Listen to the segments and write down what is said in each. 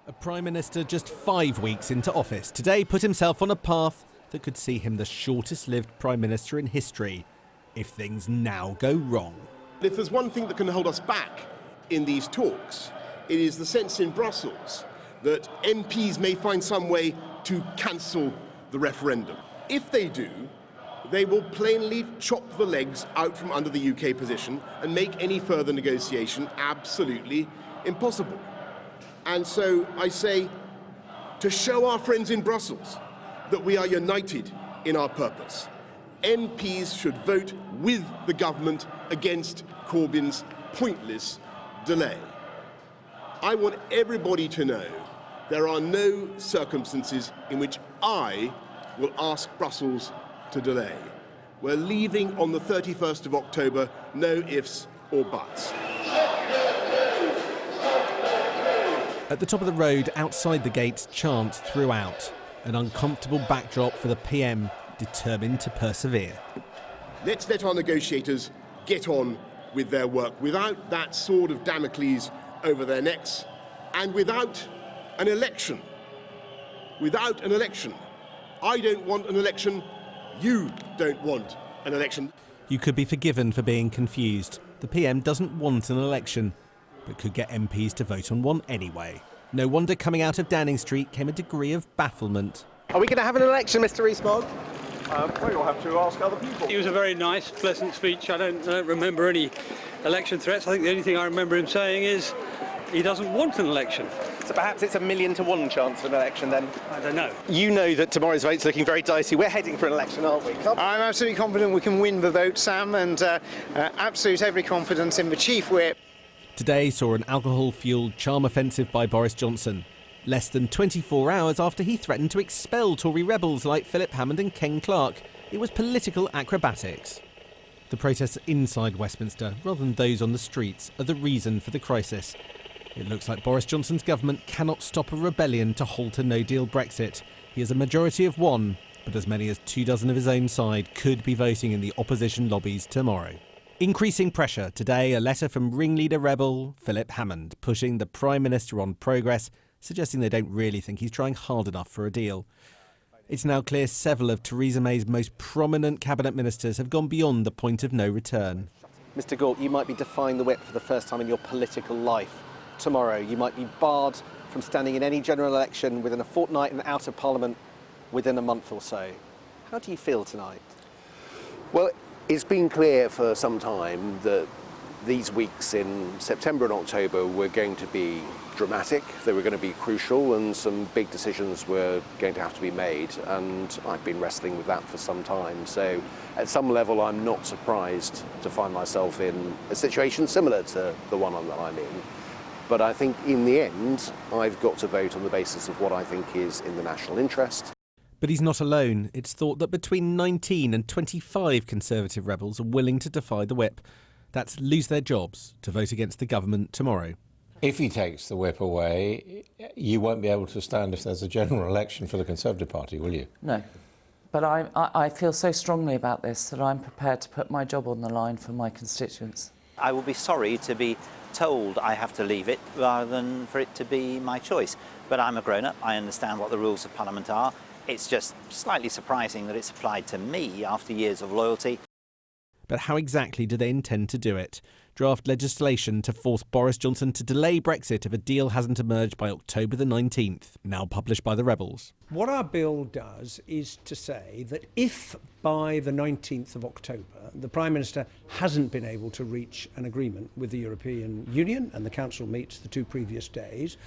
A Prime Minister just 5 weeks into office today put himself on a path that could see him the shortest-lived Prime Minister in history if things now go wrong. If there's one thing that can hold us back in these talks, it is the sense in Brussels that MPs may find some way to cancel the referendum. If they do, they will plainly chop the legs out from under the UK position and make any further negotiation absolutely impossible. And so I say, to show our friends in Brussels that we are united in our purpose, MPs should vote with the government against Corbyn's pointless delay. I want everybody to know there are no circumstances in which I will ask Brussels to delay. We're leaving on the 31st of October, no ifs or buts. At the top of the road, outside the gates, chants throughout. An uncomfortable backdrop for the PM, determined to persevere. Let's let our negotiators get on with their work without that sword of Damocles over their necks and without an election. Without an election. I don't want an election. You don't want an election. You could be forgiven for being confused. The PM doesn't want an election, but could get MPs to vote on one anyway. No wonder coming out of Downing Street came a degree of bafflement. Are we going to have an election, Mr. Rees-Mogg? Well, you'll have to ask other people. It was a very nice, pleasant speech. I don't remember any election threats. I think the only thing I remember him saying is he doesn't want an election. So perhaps it's a 1,000,000 to 1 chance of an election then? I don't know. You know that tomorrow's vote's looking very dicey. We're heading for an election, aren't we? I'm absolutely confident we can win the vote, Sam, and absolute every confidence in the Chief Whip. Today saw an alcohol-fuelled charm offensive by Boris Johnson, less than 24 hours after he threatened to expel Tory rebels like Philip Hammond and Ken Clarke. It was political acrobatics. The protests inside Westminster, rather than those on the streets, are the reason for the crisis. It looks like Boris Johnson's government cannot stop a rebellion to halt a no-deal Brexit. He has a majority of 1, but as many as 24 of his own side could be voting in the opposition lobbies tomorrow. Increasing pressure. Today, a letter from ringleader rebel Philip Hammond pushing the Prime Minister on progress, suggesting they don't really think he's trying hard enough for a deal. It's now clear several of Theresa May's most prominent cabinet ministers have gone beyond the point of no return. Mr. Gort, you might be defying the whip for the first time in your political life. Tomorrow, you might be barred from standing in any general election within a fortnight and out of Parliament within a month or so. How do you feel tonight? Well, it's been clear for some time that these weeks in September and October were going to be dramatic, they were going to be crucial, and some big decisions were going to have to be made, and I've been wrestling with that for some time. So at some level I'm not surprised to find myself in a situation similar to the one that I'm in. But I think in the end I've got to vote on the basis of what I think is in the national interest. But he's not alone. It's thought that between 19 and 25 Conservative rebels are willing to defy the whip. That's lose their jobs to vote against the government tomorrow. If he takes the whip away, you won't be able to stand if there's a general election for the Conservative Party, will you? No. But I feel so strongly about this that I'm prepared to put my job on the line for my constituents. I will be sorry to be told I have to leave it rather than for it to be my choice. But I'm a grown-up, I understand what the rules of Parliament are. It's just slightly surprising that it's applied to me after years of loyalty. But how exactly do they intend to do it? Draft legislation to force Boris Johnson to delay Brexit if a deal hasn't emerged by October the 19th, now published by the rebels. What our bill does is to say that if by the 19th of October the Prime Minister hasn't been able to reach an agreement with the European Union and the Council meets the 2 previous days,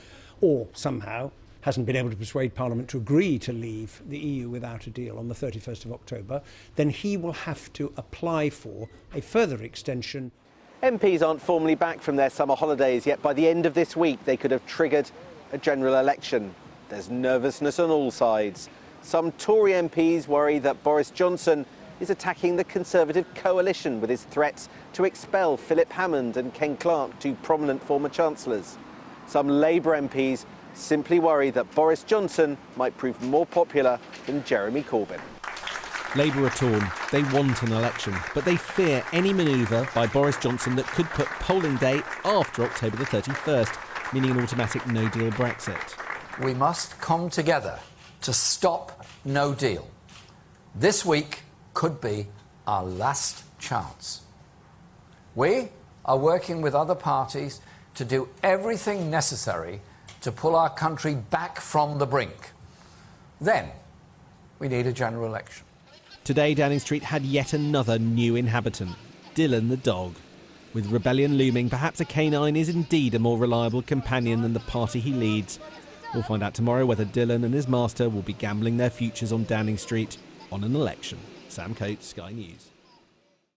or somehow hasn't been able to persuade Parliament to agree to leave the EU without a deal on the 31st of October, then he will have to apply for a further extension. MPs aren't formally back from their summer holidays, yet by the end of this week they could have triggered a general election. There's nervousness on all sides. Some Tory MPs worry that Boris Johnson is attacking the Conservative coalition with his threats to expel Philip Hammond and Ken Clarke, 2 prominent former chancellors. Some Labour MPs simply worry that Boris Johnson might prove more popular than Jeremy Corbyn. Labour are torn. They want an election, but they fear any manoeuvre by Boris Johnson that could put polling day after October the 31st, meaning an automatic no-deal Brexit. we must come together to stop no deal. This week could be our last chance. We are working with other parties to do everything necessary to pull our country back from the brink. Then we need a general election. Today, Downing Street had yet another new inhabitant, Dylan the dog. With rebellion looming, perhaps a canine is indeed a more reliable companion than the party he leads. We'll find out tomorrow whether Dylan and his master will be gambling their futures on Downing Street on an election. Sam Coates, Sky News.